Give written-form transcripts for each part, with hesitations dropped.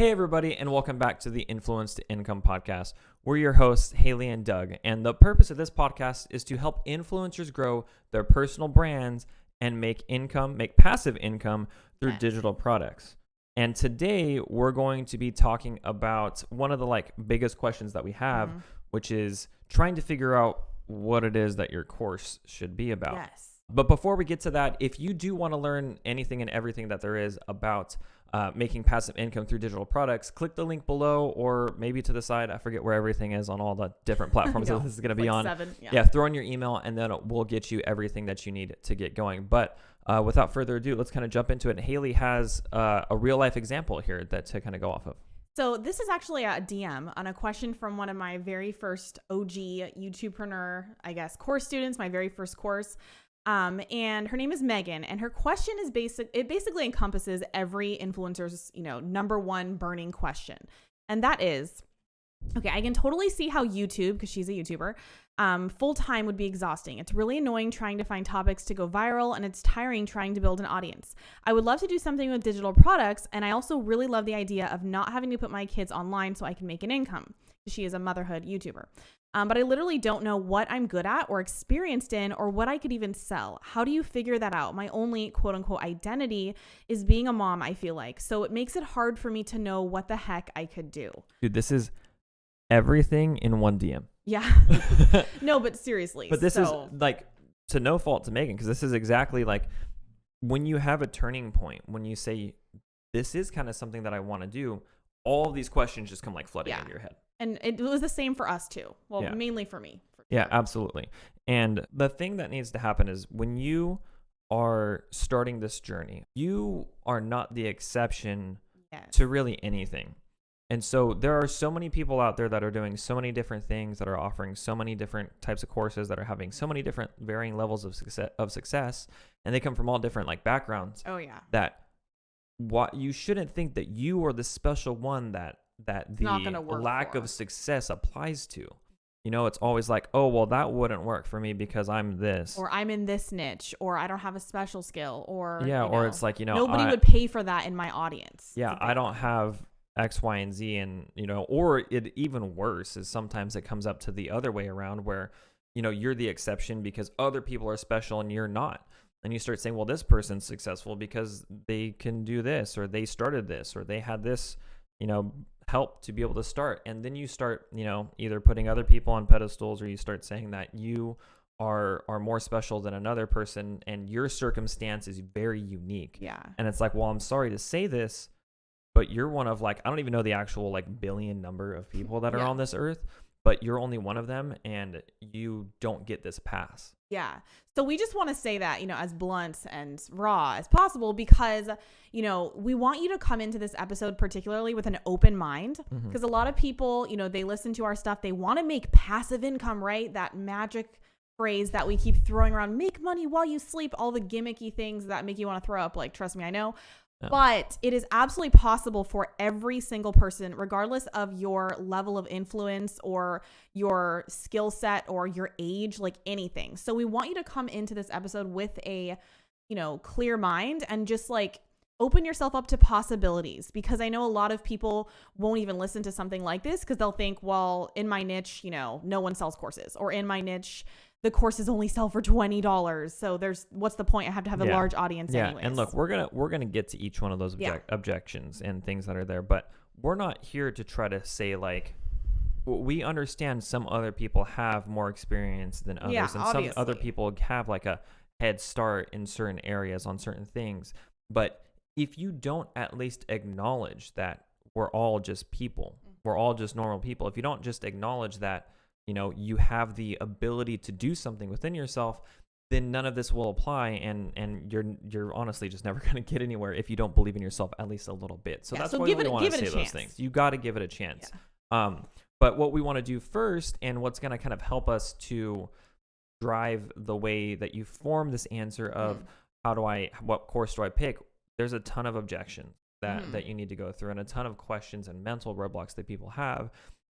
Hey everybody, and welcome back to the Influence to Income podcast. We're your hosts, Haley and Doug, and the purpose of this podcast is to help influencers grow their personal brands and make passive income through digital products. And today we're going to be talking about one of the biggest questions that we have, which is trying to figure out what it is that your course should be about. Yes. But before we get to that, if you do want to learn anything and everything that there is about making passive income through digital products, click the link below or maybe to the side. I forget where everything is on all the different platforms that this is going to be on. 7. Yeah, throw in your email and then we'll get you everything that you need to get going. But without further ado, let's kind of jump into it. Haley has a real life example here to kind of go off of. So this is actually a DM on a question from one of my very first OG YouTubepreneur, course students, my very first course. And her name is Megan, and her question is basically encompasses every influencer's, number one burning question. And that is, okay, I can totally see how YouTube, because she's a YouTuber, full time would be exhausting. It's really annoying trying to find topics to go viral, and it's tiring trying to build an audience. I would love to do something with digital products, and I also really love the idea of not having to put my kids online so I can make an income. She is a motherhood YouTuber. But I literally don't know what I'm good at or experienced in or what I could even sell. How do you figure that out? My only quote unquote identity is being a mom, I feel like. So it makes it hard for me to know what the heck I could do. Dude, this is everything in one DM. Yeah. No, but seriously. But this is to no fault to Megan, because this is exactly when you have a turning point, when you say, this is kind of something that I want to do, all of these questions just come flooding into your head. And it was the same for us too. Well, mainly for me. Yeah, absolutely. And the thing that needs to happen is when you are starting this journey, you are not the exception to really anything. And so there are so many people out there that are doing so many different things, that are offering so many different types of courses, that are having so many different varying levels of success, and they come from all different backgrounds. Oh yeah. That what you shouldn't think that you are the special one that the lack of success applies to. It's always oh, well, that wouldn't work for me because I'm this, or I'm in this niche, or I don't have a special skill, or or it's nobody would pay for that in my audience. Yeah, I don't have X, Y, and Z, and or it even worse is sometimes it comes up to the other way around where you're the exception because other people are special and you're not. And you start saying, well, this person's successful because they can do this, or they started this, or they had this, help to be able to start. And then you start, either putting other people on pedestals, or you start saying that you are more special than another person and your circumstance is very unique. Yeah. And it's well, I'm sorry to say this, but you're one of I don't even know the actual billion number of people that are on this earth, but you're only one of them, and you don't get this pass. Yeah. So we just want to say that, as blunt and raw as possible, because, we want you to come into this episode particularly with an open mind, because a lot of people, they listen to our stuff. They want to make passive income, right? That magic phrase that we keep throwing around, make money while you sleep, all the gimmicky things that make you want to throw up. Trust me, I know. But it is absolutely possible for every single person, regardless of your level of influence or your skill set or your age, anything. So we want you to come into this episode with a, clear mind and just open yourself up to possibilities, because I know a lot of people won't even listen to something like this because they'll think, well, in my niche, no one sells courses, or in my niche, the courses only sell for $20. So what's the point? I have to have a large audience anyways. And look, we're gonna get to each one of those objections and things that are there, but we're not here to try to say we understand some other people have more experience than others, and obviously. Some other people have a head start in certain areas on certain things. But if you don't at least acknowledge that we're all just people, we're all just normal people, if you don't just acknowledge that you have the ability to do something within yourself, then none of this will apply, and you're honestly just never going to get anywhere if you don't believe in yourself at least a little bit. So that's why we want to say those things. You got to give it a chance. Yeah. But what we want to do first, and what's going to kind of help us to drive the way that you form this answer of what course do I pick? There's a ton of objections that you need to go through, and a ton of questions and mental roadblocks that people have.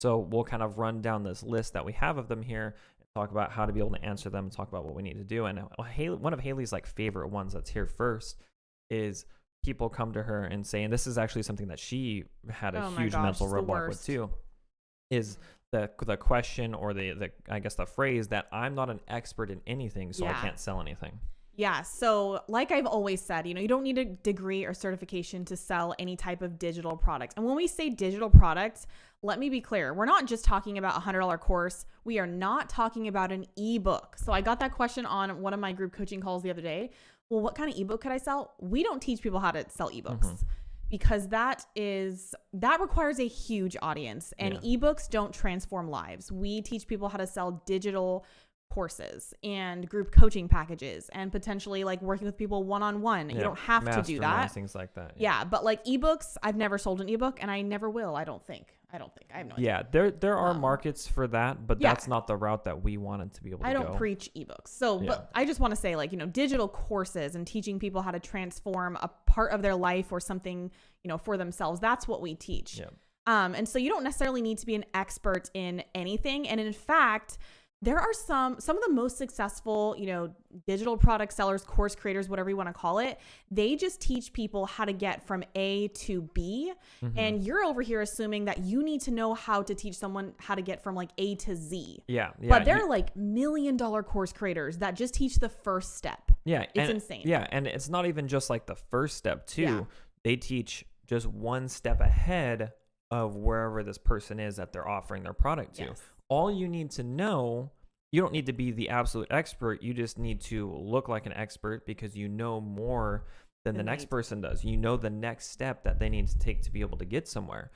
So we'll kind of run down this list that we have of them here, and talk about how to be able to answer them, and talk about what we need to do. And one of Haley's favorite ones that's here first is people come to her and say, and this is actually something that she had a huge gosh, mental it's the roadblock with worst. too, is the question or the I guess the phrase that I'm not an expert in anything, so I Yeah. can't sell anything. Yeah. So like I've always said, you don't need a degree or certification to sell any type of digital product. And when we say digital products, let me be clear. We're not just talking about a $100 course. We are not talking about an ebook. So I got that question on one of my group coaching calls the other day. Well, what kind of ebook could I sell? We don't teach people how to sell ebooks. Because that requires a huge audience, and ebooks don't transform lives. We teach people how to sell digital courses and group coaching packages and potentially like working with people one-on-one. You don't have to do that. Things like that. Yeah. But like ebooks, I've never sold an ebook and I never will. I don't think. I have no idea. Yeah, there are markets for that, but that's not the route that we wanted to be able to go. I don't preach ebooks. So, but I just want to say like, digital courses and teaching people how to transform a part of their life or something, for themselves. That's what we teach. Yeah. And so you don't necessarily need to be an expert in anything. And in fact, there are some of the most successful, digital product sellers, course creators, whatever you want to call it. They just teach people how to get from A to B. And you're over here assuming that you need to know how to teach someone how to get from like A to Z. Yeah. But they're like $1 million course creators that just teach the first step. Yeah. It's insane. Yeah. And it's not even just like the first step too. Yeah. They teach just one step ahead of wherever this person is that they're offering their product to. Yes. All you need to know, you don't need to be the absolute expert. You just need to look like an expert because you know more than the next person does. You know the next step that they need to take to be able to get somewhere.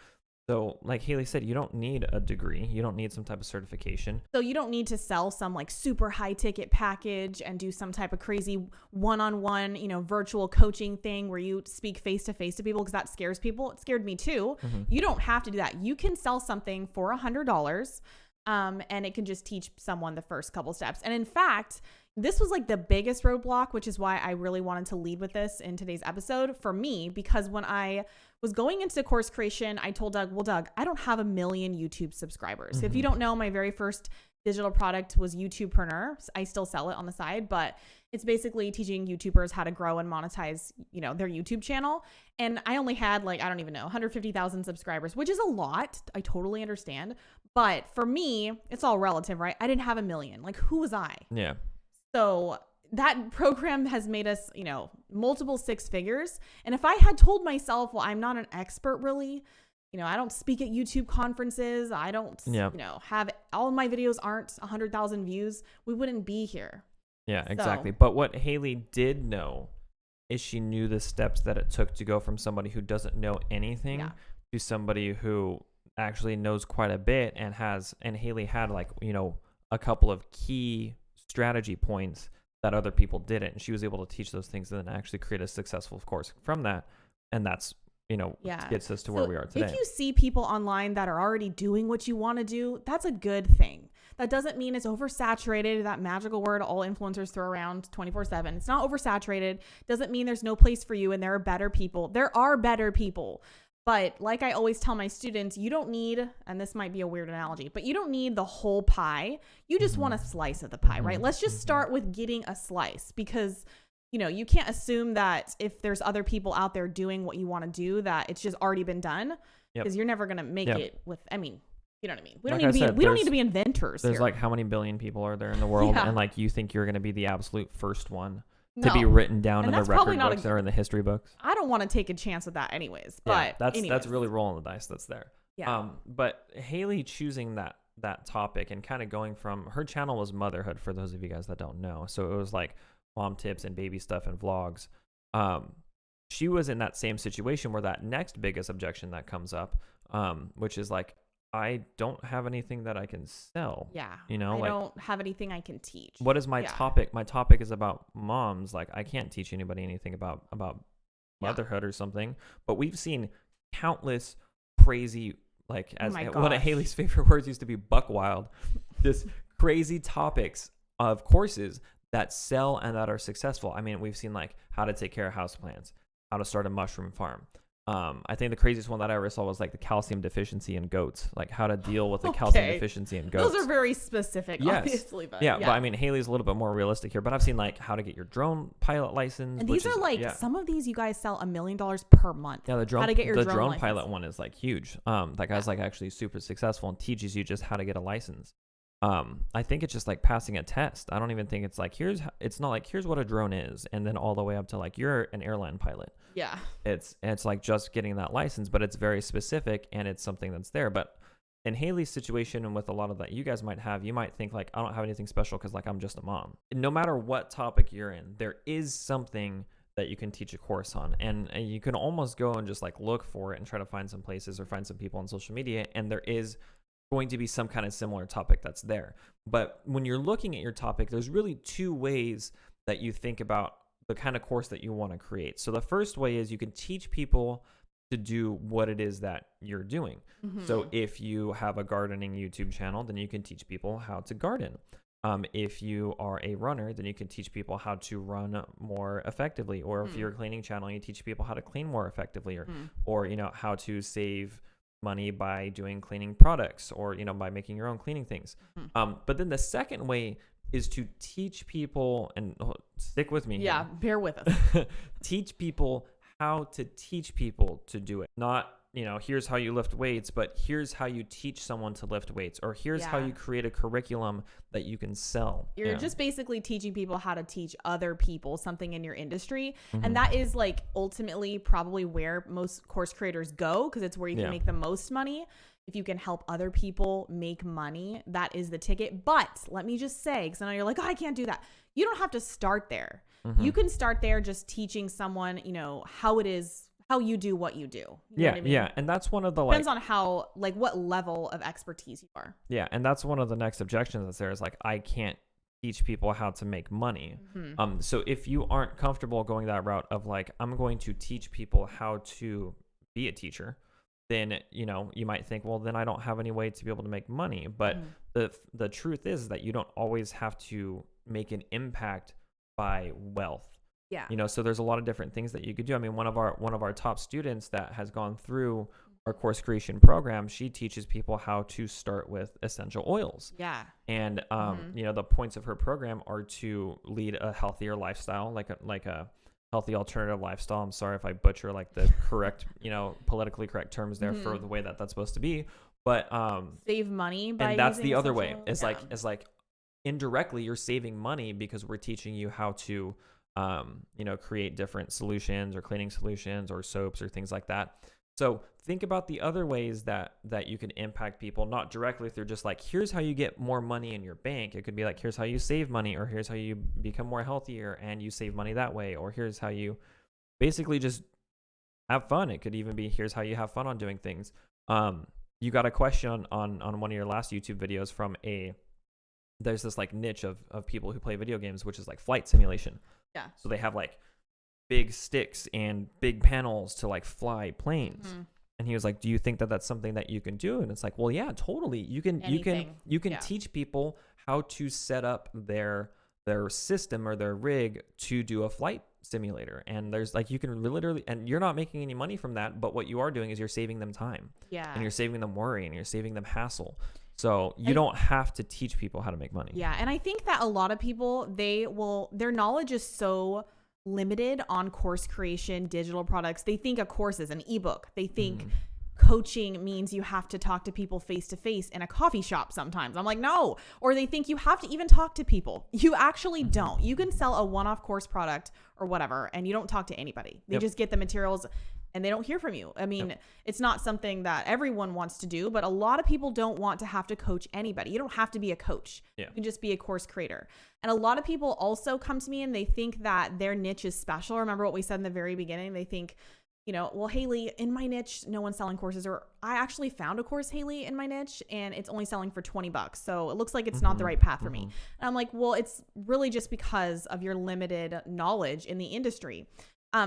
So like Haley said, you don't need a degree. You don't need some type of certification. So you don't need to sell some like super high ticket package and do some type of crazy one-on-one, virtual coaching thing where you speak face to face to people, because that scares people. It scared me too. You don't have to do that. You can sell something for $100. And it can just teach someone the first couple steps. And in fact, this was like the biggest roadblock, which is why I really wanted to lead with this in today's episode for me, because when I was going into course creation, I told Doug, well, Doug, I don't have 1 million YouTube subscribers. If you don't know, my very first digital product was YouTubepreneur. I still sell it on the side, but it's basically teaching YouTubers how to grow and monetize, their YouTube channel. And I only had like, I don't even know, 150,000 subscribers, which is a lot. I totally understand. But for me, it's all relative, right? I didn't have 1 million. Like, who was I? Yeah. So that program has made us, multiple 6 figures. And if I had told myself, well, I'm not an expert really, I don't speak at YouTube conferences. I don't, have all my videos aren't 100,000 views. We wouldn't be here. Yeah, exactly. But what Haley did know is she knew the steps that it took to go from somebody who doesn't know anything to somebody who actually knows quite a bit and Haley had like, a couple of key strategy points that other people didn't. And she was able to teach those things and then actually create a successful course from that. And that's, gets us to where we are today. If you see people online that are already doing what you want to do, that's a good thing. That doesn't mean it's oversaturated, that magical word all influencers throw around 24/7. It's not oversaturated. Doesn't mean there's no place for you and there are better people. There are better people. But like I always tell my students, you don't need, and this might be a weird analogy, but you don't need the whole pie. You just want a slice of the pie, right? Let's just start with getting a slice, because you can't assume that if there's other people out there doing what you want to do, that it's just already been done, because you're never going to make it with, you know what I mean? We don't need to be inventors. There's here. like how many billion people are there in the world? Yeah. And like, you think you're going to be the absolute first one to be written down in the record books or in the history books? I don't want to take a chance with that anyways, but that's really rolling the dice that's there. Yeah. But Haley choosing that topic and kind of going from, her channel was motherhood, for those of you guys that don't know. So it was like mom tips and baby stuff and vlogs. She was in that same situation where that next biggest objection that comes up, which is like, I don't have anything that I can sell. Yeah. I don't have anything I can teach. What is my topic? My topic is about moms. Like, I can't teach anybody anything about motherhood or something. But we've seen countless crazy, like, as one of Haley's favorite words used to be buck wild, this crazy topics of courses that sell and that are successful. I mean, we've seen like how to take care of houseplants, how to start a mushroom farm, I think the craziest one that I ever saw was like the calcium deficiency in goats, like how to deal with the calcium deficiency in goats. Those are very specific, yes. obviously. But yeah, but I mean, Haley's a little bit more realistic here, but I've seen like how to get your drone pilot license. And these are like, some of these you guys sell $1 million per month. Yeah, the drone, how to get your drone pilot one is like huge. That guy's like actually super successful and teaches you just how to get a license. I think it's just like passing a test. I don't even think it's like it's not like here's what a drone is and then all the way up to like you're an airline pilot. Yeah. It's like just getting that license, but it's very specific and it's something that's there. But in Haley's situation and with a lot of that you guys might have, you might think like I don't have anything special because like I'm just a mom. No matter what topic you're in, there is something that you can teach a course on, and you can almost go and just like look for it and try to find some places or find some people on social media, and there is going to be some kind of similar topic that's there. But when you're looking at your topic, there's really two ways that you think about the kind of course that you want to create. So the first way is you can teach people to do what it is that you're doing. Mm-hmm. So if you have a gardening YouTube channel, then you can teach people how to garden. If you are a runner, then you can teach people how to run more effectively. Or if you're a cleaning channel, you teach people how to clean more effectively, or you know, how to save money by doing cleaning products, or you know, by making your own cleaning things. But then the second way is to teach people, and stick with me here. Bear with us. Teach people how to teach people to do it. Not, you know, here's how you lift weights, but here's how you teach someone to lift weights, or here's how you create a curriculum that you can sell. You're just basically teaching people how to teach other people something in your industry. And that is like ultimately probably where most course creators go, because it's where you can make the most money. If you can help other people make money, that is the ticket. But let me just say, because I know you're like, oh, I can't do that. You don't have to start there. You can start there just teaching someone, you know, how it is, how you do what you do. You know what I mean? And that's one of the depends on how, like, what level of expertise you are. Yeah, and that's one of the next objections that's there is like, I can't teach people how to make money. So if you aren't comfortable going that route of like, I'm going to teach people how to be a teacher, then, you know, you might think, well, then I don't have any way to be able to make money. But the truth is that you don't always have to make an impact by wealth. Yeah. You know, so there's a lot of different things that you could do. I mean, one of our top students that has gone through our course creation program, she teaches people how to start with essential oils. Yeah. And you know, the points of her program are to lead a healthier lifestyle, like a healthy alternative lifestyle. I'm sorry if I butcher like the correct, you know, politically correct terms there for the way that that's supposed to be. But save money by and that's the other way. Oils. It's like indirectly you're saving money because we're teaching you how to you know, create different solutions or cleaning solutions or soaps or things like that. So think about the other ways that you can impact people, not directly through just like, here's how you get more money in your bank. It could be like, here's how you save money, or here's how you become more healthier and you save money that way, or here's how you basically just have fun. It could even be, here's how you have fun on doing things. You got a question on one of your last YouTube videos from there's this like niche of people who play video games, which is like flight simulation. Yeah. So they have like big sticks and big panels to like fly planes. And he was like, do you think that that's something that you can do? And it's like, well, yeah, totally. You can teach people how to set up their system or their rig to do a flight simulator. And there's like, you can literally, and you're not making any money from that, but what you are doing is you're saving them time. Yeah. And you're saving them worry, and you're saving them hassle. So you don't have to teach people how to make money. Yeah. And I think that a lot of people, their knowledge is so limited on course creation, digital products. They think a course is an ebook. They think coaching means you have to talk to people face to face in a coffee shop sometimes. I'm like, no. Or they think you have to even talk to people. You actually don't. You can sell a one-off course product or whatever, and you don't talk to anybody. They just get the materials and they don't hear from you. I mean, it's not something that everyone wants to do, but a lot of people don't want to have to coach anybody. You don't have to be a coach. You can just be a course creator. And a lot of people also come to me and they think that their niche is special. Remember what we said in the very beginning? They think, you know, well, Haley, in my niche, no one's selling courses, or I actually found a course, Haley, in my niche, and it's only selling for $20. So it looks like it's not the right path for me. And I'm like, well, it's really just because of your limited knowledge in the industry.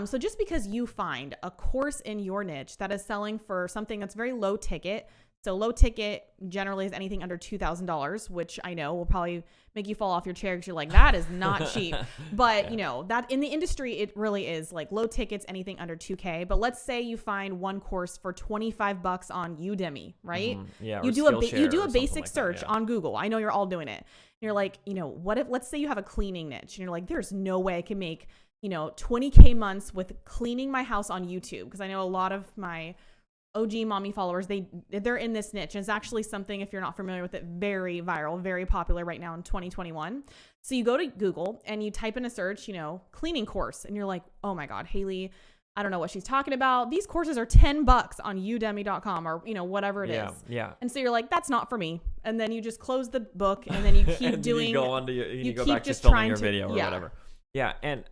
So just because you find a course in your niche that is selling for something that's very low ticket, So low ticket generally is anything under $2,000, which I know will probably make you fall off your chair because you're like, that is not cheap. But you know, that in the industry, it really is like low tickets, anything under $2,000. But let's say you find one course for $25 on Udemy, right? Yeah. You do a basic like search on Google. I know you're all doing it. And you're like, you know, what if, let's say you have a cleaning niche and you're like, there's no way I can make, you know, 20K months with cleaning my house on YouTube. Because I know a lot of my OG mommy followers, they're in this niche. And it's actually something, if you're not familiar with it, very viral, very popular right now in 2021. So you go to Google and you type in a search, you know, cleaning course. And you're like, oh my God, Haley, I don't know what she's talking about. These courses are $10 on udemy.com or, you know, whatever it is. Yeah. And so you're like, that's not for me. And then you just close the book and then you keep doing, you go on to you go keep back to just filming trying your to, video or whatever. Yeah. And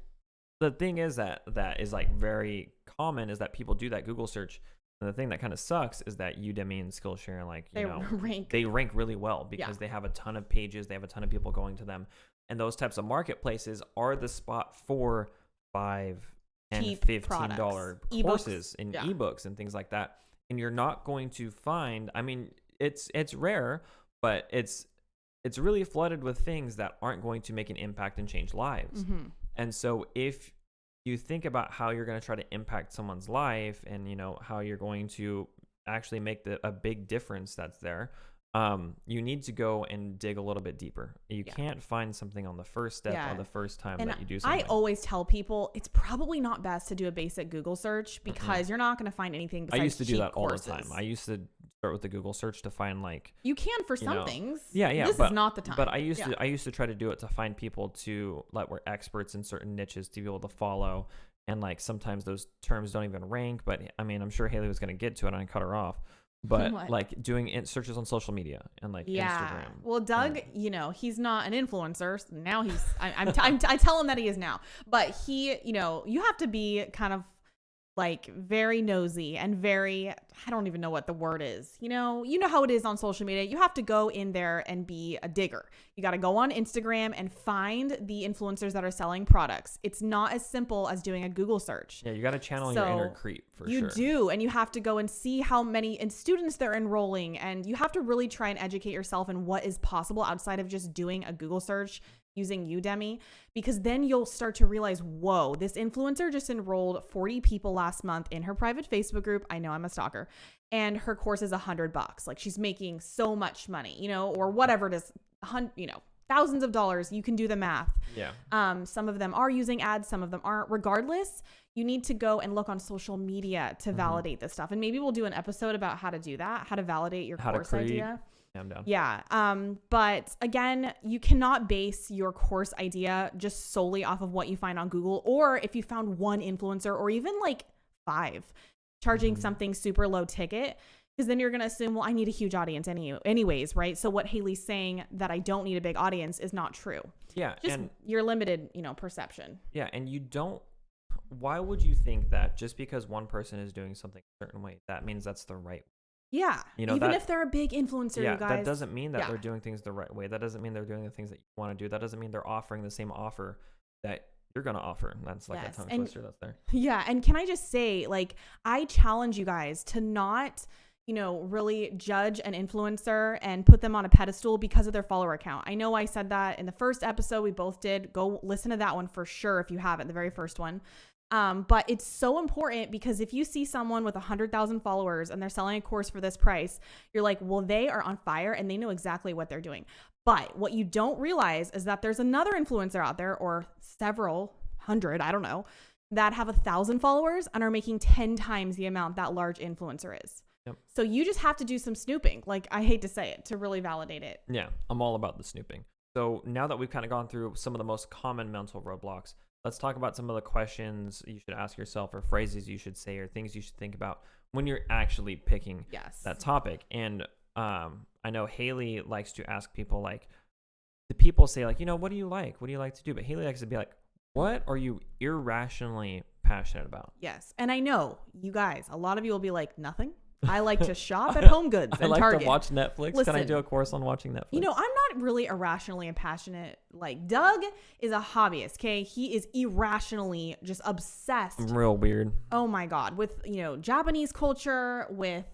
the thing is that is like very common is that people do that Google search. And the thing that kind of sucks is that Udemy and Skillshare, like, they rank really well because they have a ton of pages. They have a ton of people going to them. And those types of marketplaces are the spot for $5 and $15 courses and ebooks and things like that. And you're not going to find, I mean, it's rare, but it's really flooded with things that aren't going to make an impact and change lives. And so if you think about how you're going to try to impact someone's life and, you know, how you're going to actually make a big difference that's there, you need to go and dig a little bit deeper. You can't find something on the first step or the first time that you do something. I always tell people it's probably not best to do a basic Google search because you're not going to find anything besides I used to do that all courses. the time. I used to start with the Google search to find like you can for some things. This is not the time. But I used to try to do it to find people to like were experts in certain niches to be able to follow. And like sometimes those terms don't even rank. But I mean, I'm sure Haley was going to get to it and I cut her off. But like doing searches on social media and like Instagram. Well, Doug, you know, he's not an influencer. So now he's, I tell him that he is now, but he, you know, you have to be kind of like very nosy and very, I don't even know what the word is. You know how it is on social media. You have to go in there and be a digger. You got to go on Instagram and find the influencers that are selling products. It's not as simple as doing a Google search. Yeah, you got to channel your inner creep for sure. You do. And you have to go and see how many students they're enrolling. And you have to really try and educate yourself in what is possible outside of just doing a Google search using Udemy, because then you'll start to realize, whoa, this influencer just enrolled 40 people last month in her private Facebook group. I know I'm a stalker, and her course is $100. Like she's making so much money, you know, or whatever it is, you know, thousands of dollars. You can do the math. Yeah. Some of them are using ads, some of them aren't. Regardless, you need to go and look on social media to validate this stuff. And maybe we'll do an episode about how to do that, how to validate your course idea. I'm down. Yeah. But again, you cannot base your course idea just solely off of what you find on Google, or if you found one influencer or even like 5 charging something super low ticket, because then you're going to assume, well, I need a huge audience anyways, right? So what Haley's saying that I don't need a big audience is not true. Yeah. Just your limited, you know, perception. Yeah. And why would you think that just because one person is doing something a certain way, that means that's the right way? Yeah. You know, even if they're a big influencer, you guys. That doesn't mean that they're doing things the right way. That doesn't mean they're doing the things that you want to do. That doesn't mean they're offering the same offer that you're going to offer. That's like a tongue twister that's there. Yeah. And can I just say, like, I challenge you guys to not, you know, really judge an influencer and put them on a pedestal because of their follower count. I know I said that in the first episode we both did. Go listen to that one for sure if you haven't, the very first one. But it's so important because if you see someone with 100,000 followers and they're selling a course for this price, you're like, well, they are on fire and they know exactly what they're doing. But what you don't realize is that there's another influencer out there, or several hundred, I don't know, that have 1,000 followers and are making 10 times the amount that large influencer is. Yep. So you just have to do some snooping. Like, I hate to say it, to really validate it. Yeah, I'm all about the snooping. So now that we've kind of gone through some of the most common mental roadblocks, let's talk about some of the questions you should ask yourself, or phrases you should say, or things you should think about when you're actually picking that topic. And I know Haley likes to ask people, like, the people say, like, you know, what do you like? What do you like to do? But Haley likes to be like, what are you irrationally passionate about? Yes. And I know you guys, a lot of you will be like, nothing. I like to shop at Home Goods and Target. I like to watch Netflix. Listen, can I do a course on watching Netflix? You know, I'm not really irrationally and passionate. Like, Doug is a hobbyist, okay? He is irrationally just obsessed. I'm real weird. Oh my God. With, you know, Japanese culture, with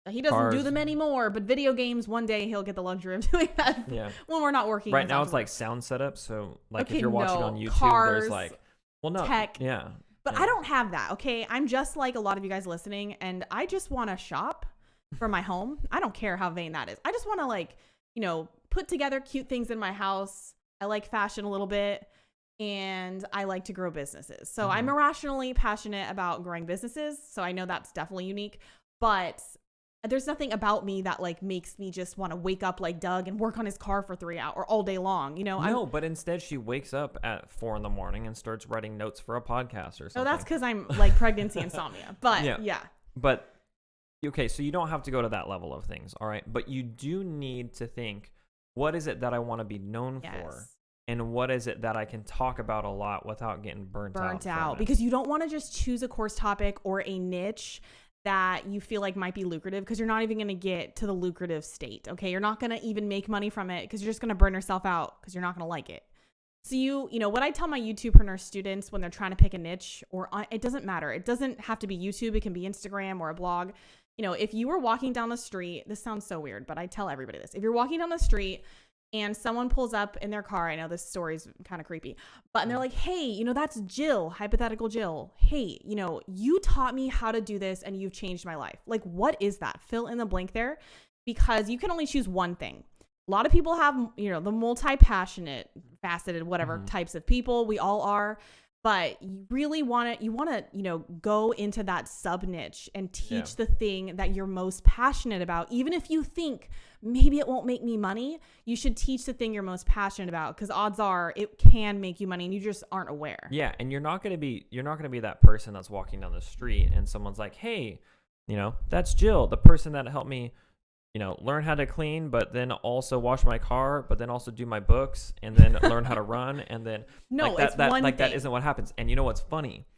He doesn't do them anymore, but video games, one day he'll get the luxury of doing that when we're not working. Right now it's like sound setup. So like okay, if you're watching on YouTube, cars, there's like, well, no, tech. Yeah. But I don't have that, okay? I'm just like a lot of you guys listening, and I just want to shop for my home. I don't care how vain that is. I just want to like, you know, put together cute things in my house. I like fashion a little bit, and I like to grow businesses. So I'm irrationally passionate about growing businesses. So I know that's definitely unique, but there's nothing about me that like makes me just want to wake up like Doug and work on his car for 3 hours or all day long. You know, no, but instead she wakes up at 4 a.m. and starts writing notes for a podcast or something. Oh, that's because I'm like pregnancy insomnia. But yeah. But okay, so you don't have to go to that level of things. All right. But you do need to think, what is it that I want to be known for? And what is it that I can talk about a lot without getting burnt out? Because you don't want to just choose a course topic or a niche that you feel like might be lucrative, because you're not even going to get to the lucrative state. Okay. You're not going to even make money from it because you're just going to burn yourself out because you're not going to like it. So you know, what I tell my YouTubepreneur students when they're trying to pick a niche, or it doesn't matter. It doesn't have to be YouTube. It can be Instagram or a blog. You know, if you were walking down the street, this sounds so weird, but I tell everybody this. If you're walking down the street and someone pulls up in their car, I know this story's kind of creepy, but and they're like, hey, you know, that's Jill, hypothetical Jill. Hey, you know, you taught me how to do this and you've changed my life. Like, what is that? Fill in the blank there, because you can only choose one thing. A lot of people have, you know, the multi-passionate, faceted, whatever types of people. We all are. But you really want to, you know, go into that sub niche and teach the thing that you're most passionate about. Even if you think maybe it won't make me money, you should teach the thing you're most passionate about, because odds are it can make you money and you just aren't aware. Yeah. And you're not going to be that person that's walking down the street and someone's like, hey, you know, that's Jill, the person that helped me, you know, learn how to clean, but then also wash my car, but then also do my books, and then learn how to run, and then no, like that isn't what happens. And you know what's funny?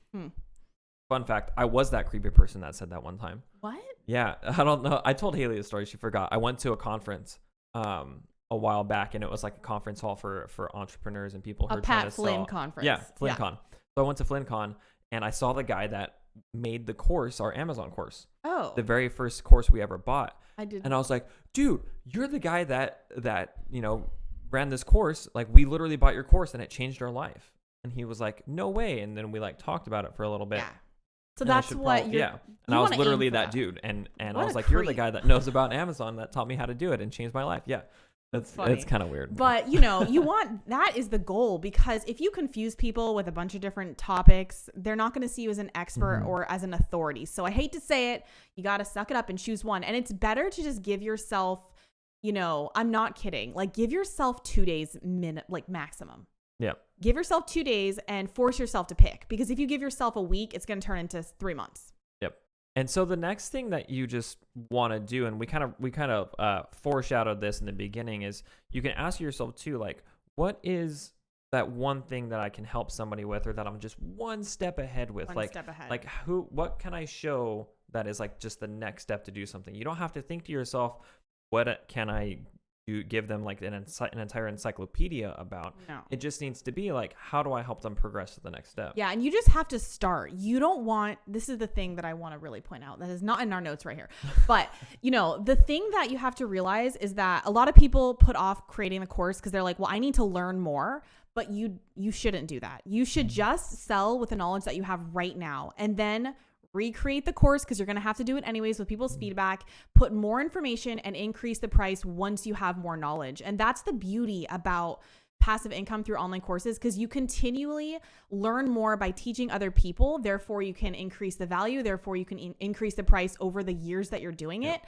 Fun fact: I was that creepy person that said that one time. What? Yeah, I don't know. I told Haley the story. She forgot. I went to a conference a while back, and it was like a conference hall for entrepreneurs and people who are trying to sell. Flynn conference. Yeah, FlynnCon. So I went to FlynnCon, and I saw the guy that made the course, our Amazon course. Oh. The very first course we ever bought. I did. And I was like, dude, you're the guy that, you know, ran this course. Like, we literally bought your course and it changed our life. And he was like, no way. And then we like talked about it for a little bit. Yeah. So that's what you're, yeah. And I was literally that dude. And I was like, you're the guy that knows about Amazon that taught me how to do it and changed my life. Yeah. It's kind of weird. But, you know, that is the goal, because if you confuse people with a bunch of different topics, they're not going to see you as an expert or as an authority. So I hate to say it, you got to suck it up and choose one. And it's better to just give yourself, you know, I'm not kidding, like give yourself 2 days like maximum. Yeah. Give yourself 2 days and force yourself to pick, because if you give yourself a week, it's going to turn into 3 months. Yep. And so the next thing that you just want to do, and we kind of foreshadowed this in the beginning, is you can ask yourself too, like, what is that one thing that I can help somebody with, or that I'm just one step ahead with? Like what can I show that is like just the next step to do something? You don't have to think to yourself, what can I do? Give them like an entire encyclopedia about. No. It just needs to be like, how do I help them progress to the next step? Yeah. And you just have to start. You don't want, this is the thing that I want to really point out that is not in our notes right here. But, you know, the thing that you have to realize is that a lot of people put off creating the course because they're like, well, I need to learn more. But you shouldn't do that. You should just sell with the knowledge that you have right now, and then recreate the course, because you're going to have to do it anyways with people's feedback, put more information and increase the price once you have more knowledge. And that's the beauty about passive income through online courses, because you continually learn more by teaching other people. Therefore, you can increase the value. Therefore, you can increase the price over the years that you're doing it.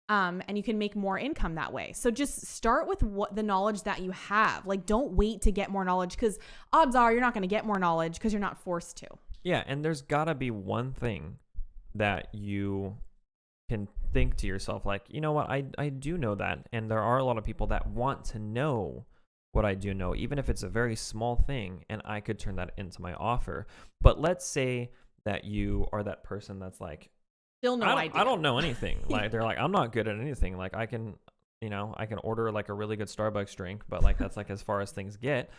And you can make more income that way. So just start with what the knowledge that you have. Like, don't wait to get more knowledge, because odds are you're not going to get more knowledge because you're not forced to. Yeah, and there's got to be one thing that you can think to yourself, like, you know what, I do know that. And there are a lot of people that want to know what I do know, even if it's a very small thing, and I could turn that into my offer. But let's say that you are that person that's like, still no idea. I don't know anything. Like, they're like, I'm not good at anything. Like, I can order like a really good Starbucks drink, but like, that's like as far as things get.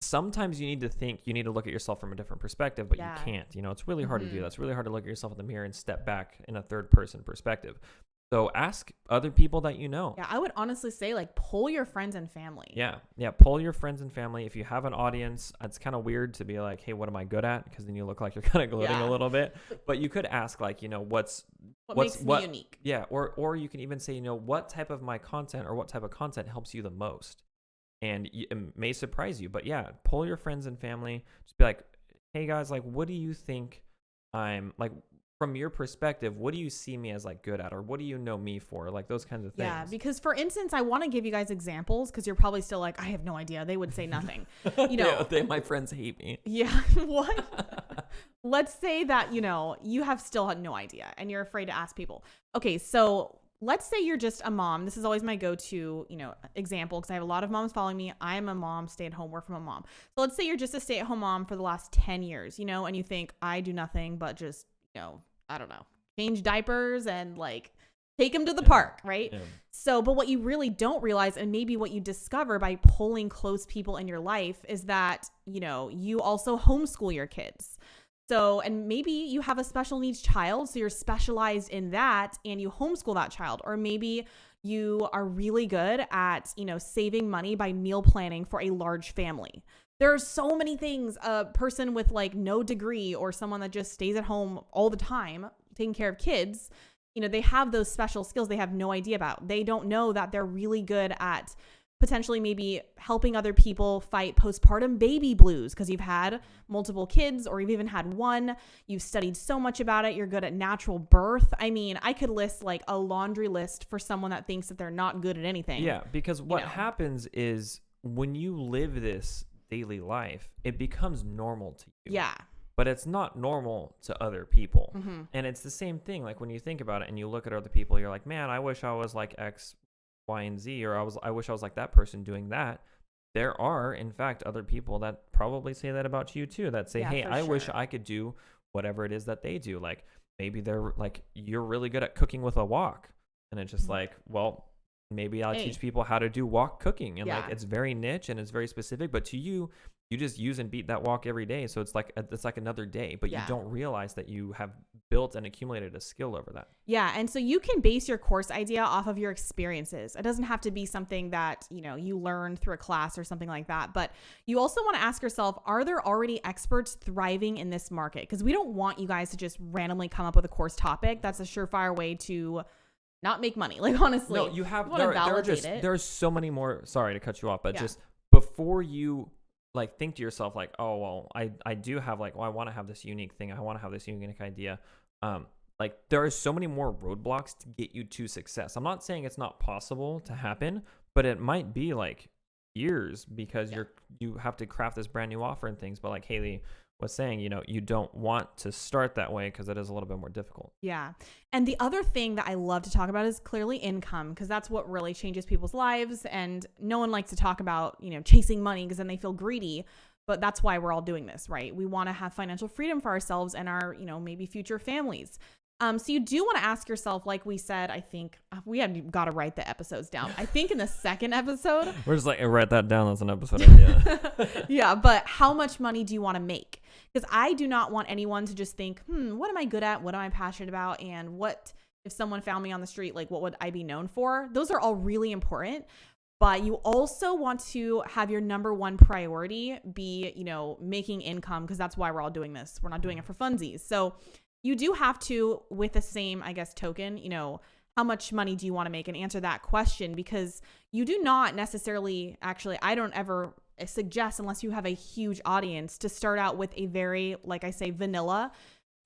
Sometimes you need to look at yourself from a different perspective, but you can't. You know, it's really hard to do that. It's really hard to look at yourself in the mirror and step back in a third person perspective. So ask other people that you know. Yeah, I would honestly say like poll your friends and family. Yeah. Poll your friends and family. If you have an audience, it's kind of weird to be like, hey, what am I good at? Because then you look like you're kind of gloating a little bit. But you could ask like, what makes me unique? Yeah. Or you can even say, what type of my content or what type of content helps you the most? And it may surprise you. But yeah, poll your friends and family. Just be like, hey guys, like, what do you think I'm like? From your perspective, what do you see me as like good at, or what do you know me for, like those kinds of things? Yeah, because for instance, I want to give you guys examples because you're probably still like, I have no idea. They would say nothing. My friends hate me. Yeah. What? Let's say that, you have still had no idea and you're afraid to ask people. Okay. So let's say you're just a mom. This is always my go-to, example, because I have a lot of moms following me. I am a mom, stay at home, work from a mom. So let's say you're just a stay-at-home mom for the last 10 years, and you think I do nothing but just, I don't know, change diapers and like take them to the park, right? Yeah. So, but what you really don't realize, and maybe what you discover by pulling close people in your life, is that, you also homeschool your kids. So, and maybe you have a special needs child, so you're specialized in that and you homeschool that child. Or maybe you are really good at, saving money by meal planning for a large family. There are so many things a person with like no degree or someone that just stays at home all the time taking care of kids, they have those special skills they have no idea about. They don't know that they're really good at potentially maybe helping other people fight postpartum baby blues because you've had multiple kids or you've even had one. You've studied so much about it. You're good at natural birth. I mean, I could list like a laundry list for someone that thinks that they're not good at anything. Yeah, because what happens is when you live this daily life, it becomes normal to you. Yeah. But it's not normal to other people. Mm-hmm. And it's the same thing. Like when you think about it and you look at other people, you're like, man, I wish I was like X, Y, and Z, or I wish I was like that person doing that. There are, in fact, other people that probably say that about you too, that say, hey, I wish I could do whatever it is that they do. Like maybe they're like, you're really good at cooking with a wok. And it's just like, well, maybe I'll teach people how to do wok cooking. And like, it's very niche and it's very specific, but to you, you just use and beat that wok every day. So it's like another day, but you don't realize that you have built and accumulated a skill over that. Yeah. And so you can base your course idea off of your experiences. It doesn't have to be something that, you learned through a class or something like that. But you also want to ask yourself, are there already experts thriving in this market? Because we don't want you guys to just randomly come up with a course topic. That's a surefire way to not make money. Like, honestly, no, you have, there's so many more, sorry to cut you off, but just before you like think to yourself like, oh, well, I do have like, well, I want to have this unique thing. I want to have this unique idea. Like there are so many more roadblocks to get you to success. I'm not saying it's not possible to happen, but it might be like years because you have to craft this brand new offer and things. But like Haley was saying, you don't want to start that way because it is a little bit more difficult. Yeah. And the other thing that I love to talk about is clearly income, because that's what really changes people's lives. And no one likes to talk about, chasing money because then they feel greedy. But that's why we're all doing this, right? We want to have financial freedom for ourselves and our, maybe future families. So you do want to ask yourself, like we said, I think we have got to write the episodes down. I think in the second episode, we're just like, write that down. That's an episode idea. Yeah. But how much money do you want to make? Because I do not want anyone to just think, what am I good at? What am I passionate about? And what, if someone found me on the street, like what would I be known for? Those are all really important. But you also want to have your number one priority be, making income, because that's why we're all doing this. We're not doing it for funsies. So you do have to, with the same, I guess, token, how much money do you want to make, and answer that question, because you do not necessarily, actually, I don't ever suggest, unless you have a huge audience, to start out with a very, like I say, vanilla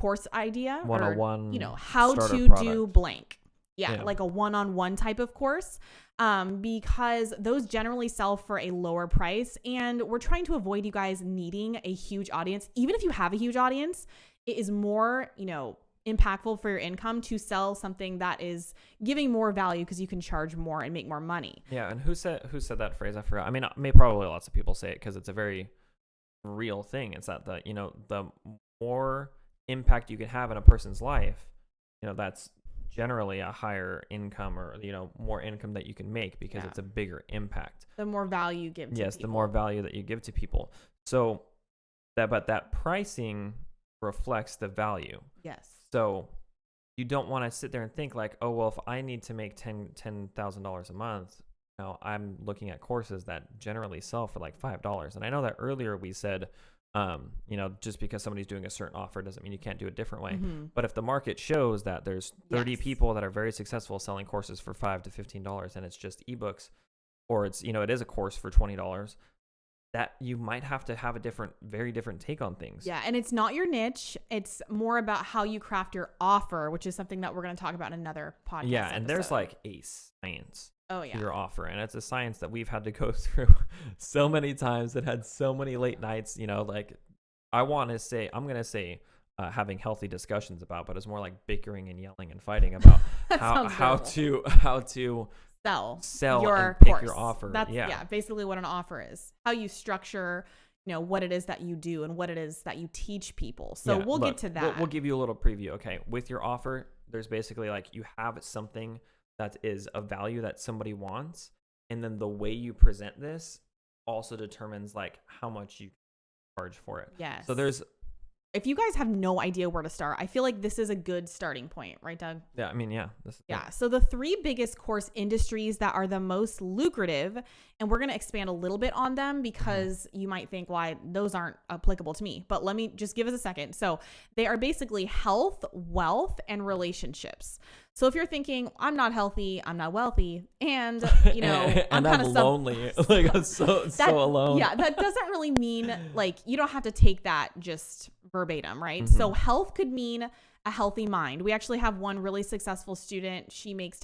course idea, 101, or, how to product. do blank. Yeah, like a one-on-one type of course, because those generally sell for a lower price. And we're trying to avoid you guys needing a huge audience. Even if you have a huge audience, it is more, impactful for your income to sell something that is giving more value, because you can charge more and make more money. Yeah. And who said that phrase? I forgot. I mean, probably lots of people say it because it's a very real thing. It's that the more impact you can have in a person's life, that's generally a higher income, or more income that you can make, because it's a bigger impact. The more value you give to people. The more value that you give to people. So that pricing reflects the value. Yes. So you don't want to sit there and think like, oh, well, if I need to make $10,000 a month, I'm looking at courses that generally sell for like $5. And I know that earlier we said, just because somebody's doing a certain offer doesn't mean you can't do it a different way. But if the market shows that there's 30 people that are very successful selling courses for $5 to $15 and it's just ebooks, or it's, it is a course for $20, that you might have to have a very different take on things. Yeah. And it's not your niche. It's more about how you craft your offer, which is something that we're going to talk about in another podcast. Yeah. And episode. There's like a science to your offer. And it's a science that we've had to go through so many times. It had so many late nights, like I'm going to say having healthy discussions about, but it's more like bickering and yelling and fighting about how to sell your and pick course. your offer. That's basically what an offer is. How you structure, what it is that you do and what it is that you teach people. So we'll get to that. We'll give you a little preview. Okay. With your offer, there's basically like you have something that is a value that somebody wants. And then the way you present this also determines like how much you charge for it. Yes. So if you guys have no idea where to start, I feel like this is a good starting point, right, Doug? Yeah, I mean, yeah. So the 3 biggest course industries that are the most lucrative, and we're going to expand a little bit on them because you might think, why those aren't applicable to me. But let me just give us a second. So they are basically health, wealth, and relationships. So if you're thinking, I'm not healthy, I'm not wealthy, and and I'm lonely, like I'm so alone. Yeah, that doesn't really mean like you don't have to take that just verbatim, right? So health could mean a healthy mind. We actually have one really successful student. She makes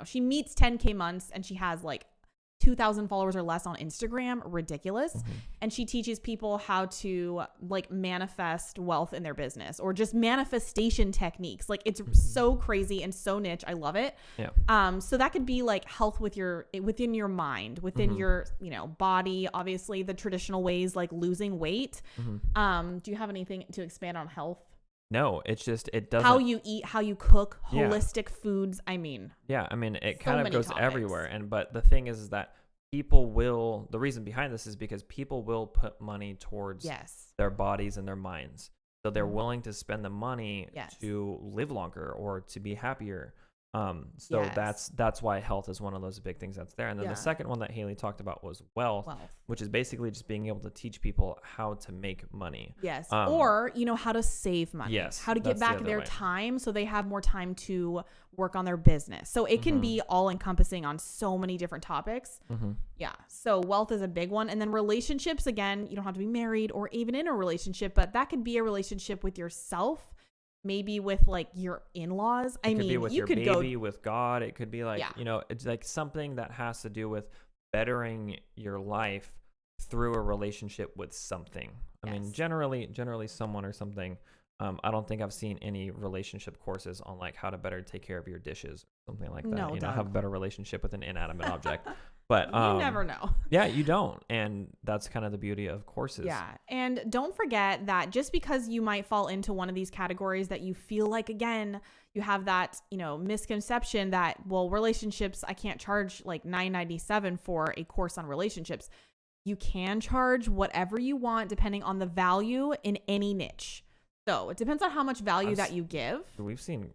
she meets 10K months and she has like 2,000 followers or less on Instagram. Ridiculous. And she teaches people how to like manifest wealth in their business or just manifestation techniques. Like it's so crazy and so niche. I love it. Yeah. So that could be like health within your mind, within your, body, obviously the traditional ways like losing weight. Do you have anything to expand on health? No, it's just, it doesn't. How you eat, how you cook, holistic foods. I mean. Yeah, I mean, it kind of goes topics. everywhere. But the thing is that the reason behind this is because people will put money towards their bodies and their minds. So they're willing to spend the money to live longer or to be happier. That's why health is one of those big things that's there. And then the second one that Haley talked about was wealth, which is basically just being able to teach people how to make money. Yes. Or, how to save money. Yes. How to get back their time so they have more time to work on their business. So it can be all encompassing on so many different topics. Yeah. So wealth is a big one. And then relationships, again, you don't have to be married or even in a relationship, but that could be a relationship with yourself. Maybe with like your in-laws. I mean, you could go with God. It could be like, it's like something that has to do with bettering your life through a relationship with something. I mean, generally someone or something. I don't think I've seen any relationship courses on like how to better take care of your dishes or something like that. No, have a better relationship with an inanimate object. But you never know. Yeah, you don't. And that's kind of the beauty of courses. Yeah. And don't forget that just because you might fall into one of these categories that you feel like, again, you have that, misconception that, well, relationships, I can't charge like $9.97 for a course on relationships. You can charge whatever you want depending on the value in any niche. So it depends on how much value that you give. We've seen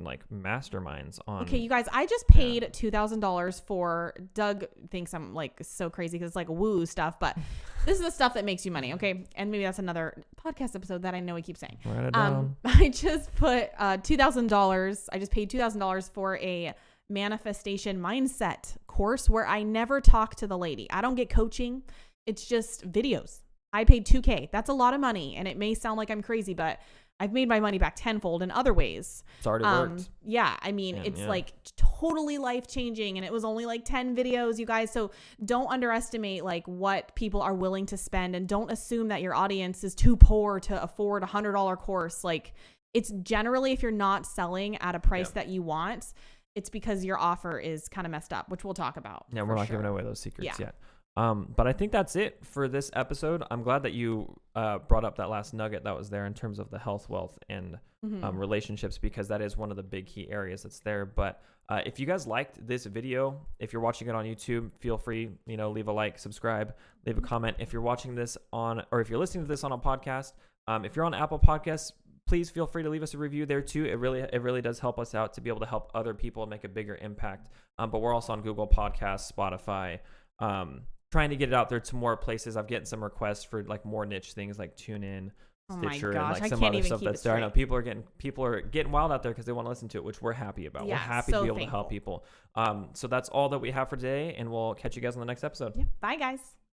like masterminds on. Okay, you guys, I just paid $2,000 for. Doug thinks I'm like so crazy because it's like woo stuff, but this is the stuff that makes you money. Okay, and maybe that's another podcast episode that I know we keep saying. Write it down. I just put $2,000. I just paid $2,000 for a manifestation mindset course where I never talk to the lady. I don't get coaching. It's just videos. I paid $2,000. That's a lot of money. And it may sound like I'm crazy, but I've made my money back tenfold in other ways. It's already worked. Yeah. I mean, it's like totally life-changing, and it was only like 10 videos, you guys. So don't underestimate like what people are willing to spend, and don't assume that your audience is too poor to afford a $100 course. Like, it's generally, if you're not selling at a price that you want, it's because your offer is kind of messed up, which we'll talk about. Yeah, we're not giving away those secrets yet. But I think that's it for this episode. I'm glad that you brought up that last nugget that was there in terms of the health, wealth, and relationships, because that is one of the big key areas that's there. But if you guys liked this video, if you're watching it on YouTube, feel free, leave a like, subscribe, leave a comment. If you're watching this or if you're listening to this on a podcast, if you're on Apple Podcasts, please feel free to leave us a review there too. It really does help us out to be able to help other people and make a bigger impact. But we're also on Google Podcasts, Spotify, trying to get it out there to more places. I've gotten some requests for like more niche things like TuneIn, Stitcher, and like some other stuff that's there. I know people are getting wild out there because they want to listen to it, which we're happy about. We're happy to be able to help people. So that's all that we have for today, and we'll catch you guys on the next episode. Bye, guys.